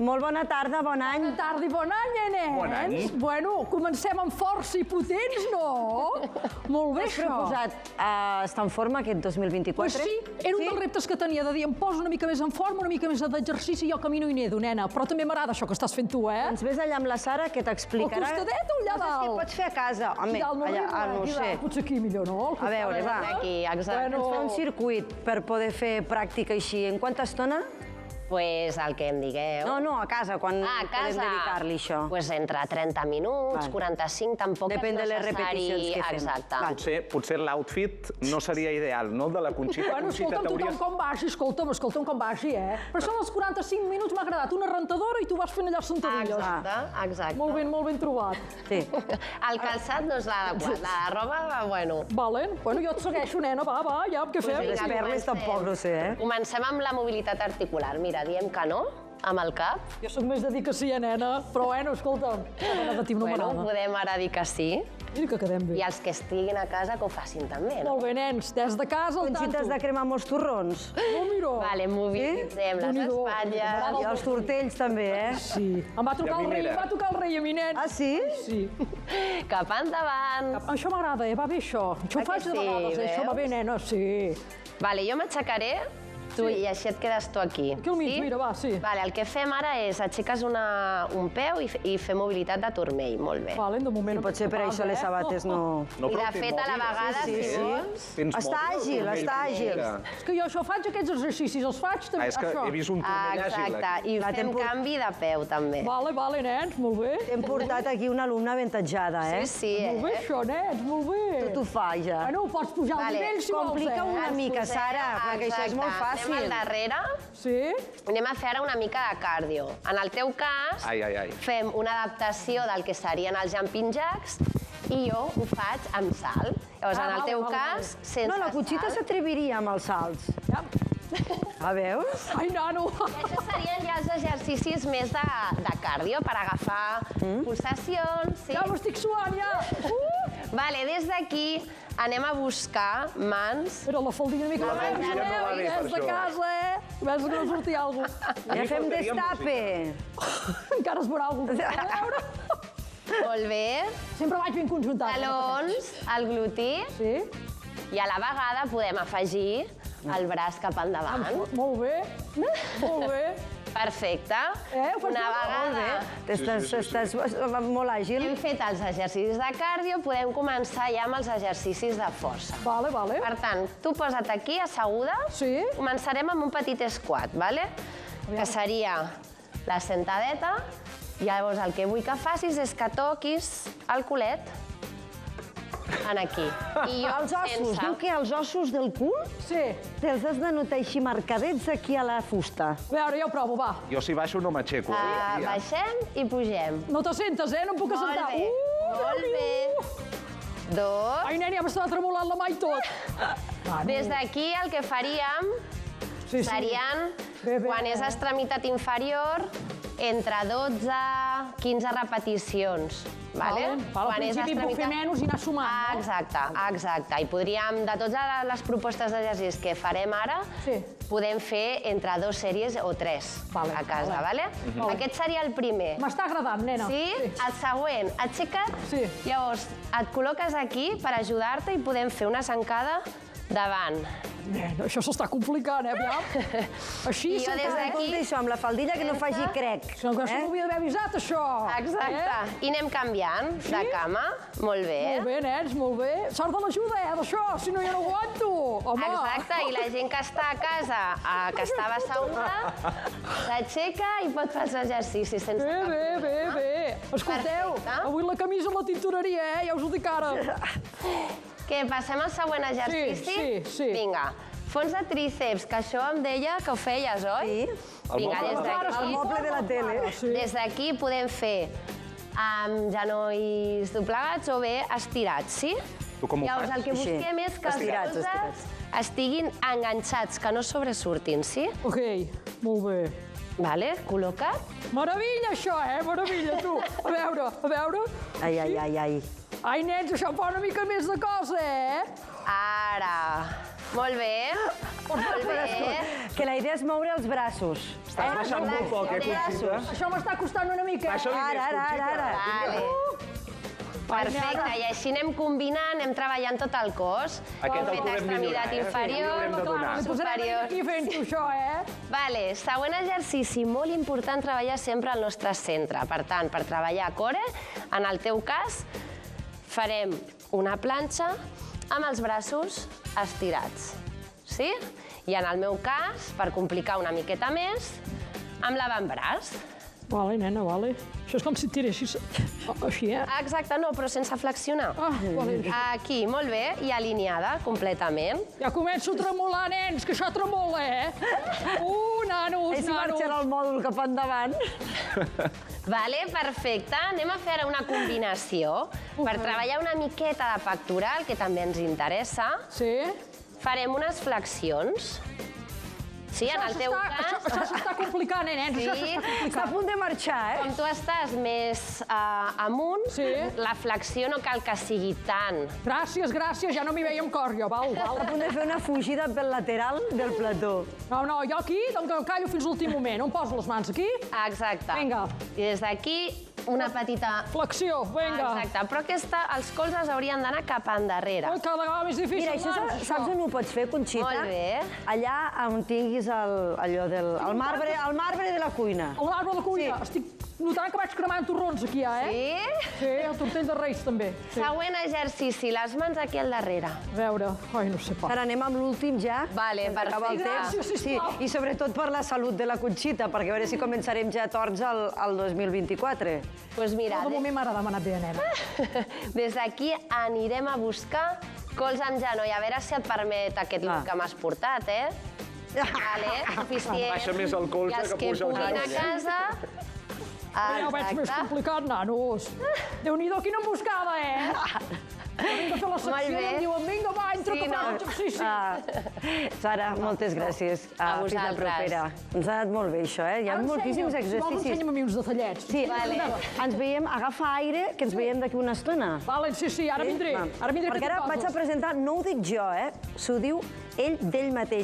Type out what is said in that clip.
Molt bona tarda, bon any. Bona tarda i bon any, nens. Bon any. Bueno, comencem amb força i potents, no? Molt bé, Has això. proposat estar en forma aquest 2024? Pues sí, era un dels reptes que tenia, de dir, em poso una mica més en forma, una mica més d'exercici i jo camino i nedo, nena. Però també m'agrada això que estàs fent tu, eh? Ens ves allà amb la Sara, que Al t'explicarà... costadet o allà No sé dalt? si pots fer a casa. Home, Aquí dalt no allà, arriba, no ho aquí sé. dalt. Potser aquí millor, no? Al A veure, costadet. va. Aquí, exacte. Ens fa un circuit per poder fer pràctica així. En quanta estona? Pues el que em digueu. No, a casa, quan A podem casa, dedicar-li això. pues entre 30 minuts, Val. 45, tampoc Depèn és de les necessari. repeticions que fem. Exacte. Val. Potser l'outfit no seria ideal, no? De la Conxita. Bueno, Conxita, escolta'm, tothom t'hauries... com vagi, escolta'm com vagi, eh? Però són els 45 minuts, m'ha agradat una rentadora i tu vas fent allà sentadilles. Exacte, exacte. Molt ben trobat. Sí. El calçat no és l'adequat, la roba, bueno. Valen? Bueno, jo et segueixo, nena, va, ja, què fem? Les perles tampoc, no sé, eh? Comencem amb la mobilitat articular. Mira, diem que no, amb el cap. Jo sóc més de dir que sí, nena, però bueno, escolta'm, el negatiu no Bueno, m'agrada. podem ara dir que sí. Mira que quedem bé. I els que estiguin a casa que ho facin també, no? Molt bé, nens, des de casa al Conxita, has tanto. de cremar molts torrons. No, mira. Vale, mobilitzem les Déu-n'hi-do. espatlles. I els tortells també, eh? Sí, em va trucar el rei, Llavinera. em va trucar el rei a mi, nen. Ah, sí? Sí. Cap endavant. Això m'agrada, va bé això. Això ho Ah, que faig de sí, vegades, això va veus? bé, nena, sí. Vale, jo m'aixecaré, tu, i així et quedes tu aquí. Aquí al mig, mira, va, sí. Vale, el que fem ara és aixeques un peu i fer mobilitat de turmell, molt bé. Vale, de moment... Sí, potser per això les sabates no... No, I però de té fet, a la mòbil. vegada, Sí, si sí. vols... Tens Està mòbil, àgil, turmell, està àgil. Conxita? És que jo això faig, aquests exercicis, els faig també, És que això. he vist un turmell àgil. Exacte, i La fem tempo- canvi de peu, també. Vale, nens, molt bé. Hem portat aquí una alumna avantatjada, eh? Sí, Molt bé, això, nens, molt bé. Tot ho fa, ja. Bueno, pots pujar al Vale, nivell si vols, complica eh? una mica, Posem- Sara, perquè això és molt Exacte. fàcil. Anem al darrere, Sí? anem a fer ara una mica de cardio. En el teu cas, Ai. fem una adaptació del que serien els jumping jacks i jo ho faig amb salt. Llavors, en el vale, teu vale, cas, sense No, la Conxita salt. s'atreviria amb els salts. Ja. A veus? Ai, nano. I això serien ja els exercicis més de cardio per agafar pulsacions. Sí. Ja m'estic suant, ja. Vale, des d'aquí anem a buscar mans. Era la faldilla una mica... La faldilla no va bé, per Des de això. casa, eh? Veus que no sortia alguna cosa. Ja fem faltaria destape. Encara es veurà alguna cosa. A veure. Molt bé. Sempre vaig ben conjuntat. Talons al gluti Sí? i a la vegada podem afegir el braç cap endavant. Molt bé. Molt bé. Perfecte. Ho fas Una bé? vegada Estàs molt àgil. hem fet els exercicis de cardio, podem començar ja amb els exercicis de força. Vale. Per tant, tu posa't aquí, asseguda. Sí? Començarem amb un petit squat, vale? Que seria la sentadeta. Llavors, el que vull que facis és que toquis el culet en aquí. I jo Els ossos, diu que els ossos del cul Sí. te'ls has de notar així marcadets aquí a la fusta. A veure, ja ho provo, va. Jo si baixo no m'aixeco. Ja. Baixem i pugem. No te sentes, eh? No em puc Molt assentar. bé, molt bé. Dos. Ai, nen, ja m'estava tremolant la mà i tot. Des d'aquí el que faríem Sí, serien, Bé. quan és extremitat inferior, entre 12 i 15 repeticions. Vale? Al principi puc fer menys i anar sumant, no? Exacte. I podríem, de totes les propostes d'exercicis que farem ara, Sí. podem fer entre 2 sèries o 3 Vale, a casa, vale? Aquest seria el primer. M'està agradant, nena. Sí? El següent, aixeca't. Sí. Llavors, et col·loques aquí per ajudar-te i podem fer una zancada davant. Nena, això s'està complicant, eh? Aviam. Així, I jo des sentada. d'aquí- Escolta això, amb la faldilla que no faci crec. Això no m'havia d'haver avisat, això. Exacte. I anem canviant de cama. Molt bé. Molt bé, nens, molt bé. Sort de l'ajuda, d'això, si no jo no aguanto. Home. Exacte, i la gent que està a casa, que estava asseguda, s'aixeca i pot fer els exercicis sense cap problema. Bé. Escolteu, Perfecte. avui la camisa la tinturaria, eh? Ja us ho dic ara. Què, passem al següent exercici? Sí. Vinga, fons de tríceps, que això em deia que ho feies, oi? Sí. Vinga, des El d'aquí. moble de la tele. Sí. Des d'aquí podem fer amb genolls doblegats o bé estirats, sí? Tu com ho Llavors, fas? el que busquem és que Estirats, els colzes estiguin enganxats, que no sobresurtin, sí? Ok, molt bé. Vale, col·loca't. Meravella, això, eh? Meravella, tu. A veure. Ai. Ai, nens, això em fa una mica més de cosa, eh? Ara. Molt bé. Molt bé. Que la idea és moure els braços. Estàs baixant molt poc, Conxita? Això m'està costant una mica. Baixa-li més, Conxita. Ara. Vale. Perfecte, i així anem combinant, anem treballant tot el cos. Aquest el Hem fet podem extremitat millorar, inferior, L'haurem de donar. Li posarem superior. aquí fent-ho, això, Vale, següent exercici, molt important treballar sempre al nostre centre. Per tant, per treballar core, en el teu cas, farem una planxa amb els braços estirats. Sí? I en el meu cas, per complicar una miqueta més, amb l'avantbraç. Vale, nena, vale. Això és com si tiressis així, Exacte, no, però sense flexionar. Vale. Aquí, molt bé, i alineada completament. Ja començo a tremolar, nens, que això tremola, nanos, I si marxarà el mòdul cap endavant. Vale, perfecte. Anem a fer ara una combinació. Per treballar una miqueta de pectoral, que també ens interessa, Sí? farem unes flexions. Sí, en el teu Això cas, s'està complicant, nens, això Sí. s'està Està a complicant. punt de marxar, com tu estàs més amunt, Sí. la flexió no cal que sigui tant. Gràcies, ja no m'hi veia amb cor, jo, val. Està a punt de fer una fugida pel lateral del plató. No, jo aquí, doncs em callo fins l'últim moment. On poso les mans, aquí? Exacte. Vinga. I des d'aquí, una petita... Flexió, vinga. Exacte, però els colzes haurien d'anar cap endarrere. Ui, cada vegada més difícil, Mira, això nanos, saps on ho pots fer, Conxita? Molt bé. Allà on tinguis allò del el marbre de la cuina. A l'arbre de la cuina. Estic notant que vaig cremant torrons aquí, Sí? Sí, el tortell de Reis també. Sí. Següent exercici, les mans aquí al darrere. A veure, no sé pas. Ara anem amb l'últim ja. Vale, que acaba el perfecte. temps. Gràcies, sisplau. I sobretot per la salut de la Conxita, perquè a veure si començarem ja torts al 2024. Doncs mira, De moment m'ha demanat bé, nena. des d'aquí anirem a buscar cols en genoll. A veure si et permet aquest look que m'has portat, Vale, suficient. Baixa més el colze I els que puja el puguin a genoll, casa... Ja ho veig més Exacte. complicat, nanos. Déu-n'hi-do, quina emboscada, Vinc a fer la secció i em diuen, vinga, va, entra, que fas l'exercici. Sara, moltes gràcies. A Fins la vosaltres. propera. Ens ha anat molt bé, això, Hi ha moltíssims Si vols, exercicis. ensenya'm a mi uns detallets. Sí, Vale. ens veiem, agafa aire, que ens veiem d'aquí una estona. Vale, sí, ara vindré. Ara vindré Perquè ara vaig a presentar, no ho dic jo, s'ho diu ell d'ell mateix.